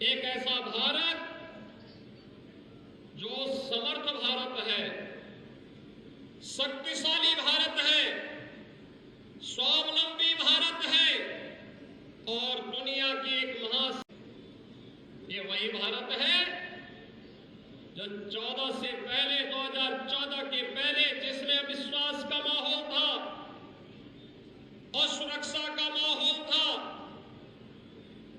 एक ऐसा भारत जो समर्थ भारत है, शक्तिशाली भारत है, स्वावलंबी भारत है और दुनिया की एक ये वही भारत है जो 2014 के पहले जिसमें विश्वास का माहौल था और सुरक्षा का माहौल था।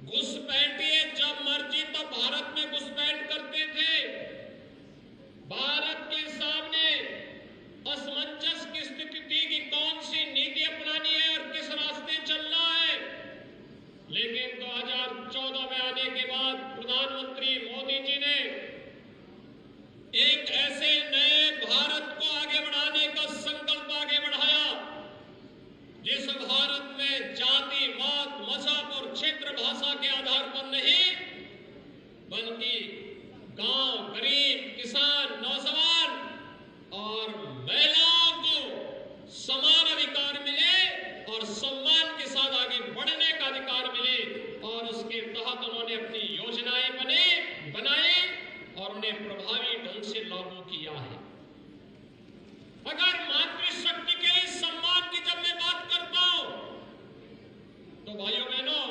घुसपैठिए जब मर्जी तब भारत में घुसपैठ करते थे। भारत के सामने असमंजस की स्थिति थी कि कौन सी नीति अपनानी है और किस रास्ते चलना है। लेकिन 2014 में आने के बाद प्रधानमंत्री मोदी जी ने एक ऐसे नए भारत को आगे बढ़ाने का संकल्प आगे बढ़ाया जिस भारत में जाति, मत, मजहब और क्षेत्र भाषा के आधार पर नहीं बल्कि गांव, गरीब, किसान, नौजवान और महिलाओं को समान अधिकार मिले और सम्मान के साथ आगे बढ़ने का अधिकार मिले। और उसके तहत उन्होंने अपनी योजनाएं बनाई और उन्हें प्रभावी ढंग से लागू किया है। अगर मातृशक्ति के इस सम्मान की जब मैं बात करता हूं तो भाइयों बहनों,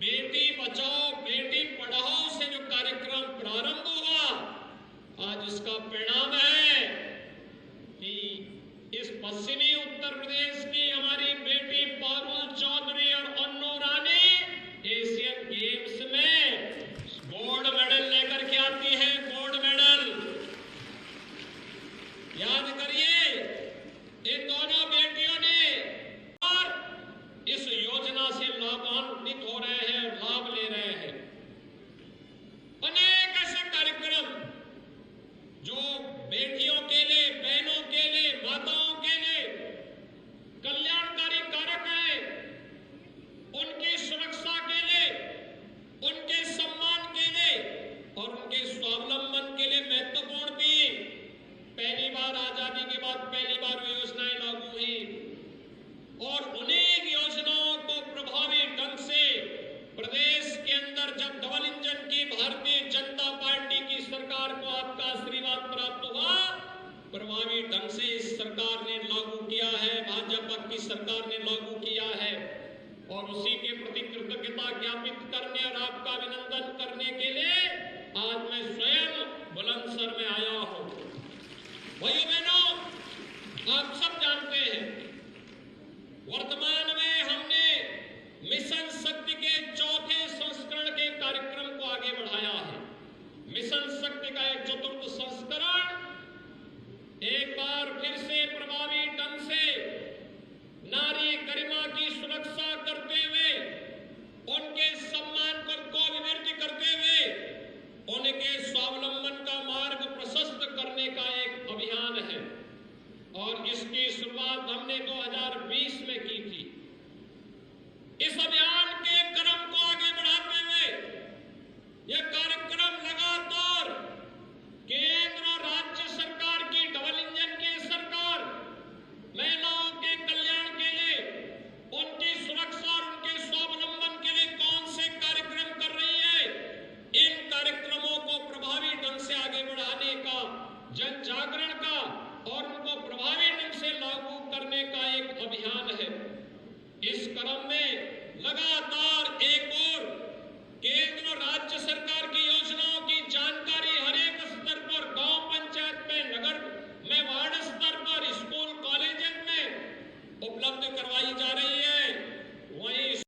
बेटी बचाओ बेटी पढ़ाओ से जो कार्यक्रम प्रारंभ हुआ, आज इसका परिणाम है कि इस पश्चिमी उत्तर प्रदेश की हमारी बेटी पारुल चौधरी और अन्नू रानी एशियन गेम्स में गोल्ड मेडल लेकर के आती है। गोल्ड मेडल याद करिए, इन दोनों बेटियों ने और इस योजना से लाभान्वित हो रहे हैं, लाभ ले रहे हैं। अनेक ऐसे कार्यक्रम जो बेटियों के लिए, बहनों के लिए, माताओं के लिए कल्याणकारी कारक है, उनकी सुरक्षा के लिए, उनके सम्मान के लिए और उनके स्वावलंबन के लिए महत्वपूर्ण थी। पहली बार आजादी के बाद पहली बार वो योजनाएं लागू हुई और उन्हीं योजनाओं को प्रभावी ढंग से प्रदेश के अंदर जब डबल इंजन की भारतीय जनता पार्टी की सरकार को आपका आशीर्वाद प्राप्त हुआ, प्रभावी ढंग से इस सरकार ने लागू किया है, भाजपा की सरकार ने लागू किया है। और उसी के प्रति कृतज्ञता ज्ञापित करने और आपका अभिनंदन करने के लिए आज मैं स्वयं बुलंदशहर में आया हूं। भाइयों बहनों, आप सब जानते हैं वर्तमान में हमने मिशन शक्ति के चौथे संस्करण के कार्यक्रम को आगे बढ़ाया है। मिशन शक्ति का एक चतुर्थ संस्करण एक बार फिर से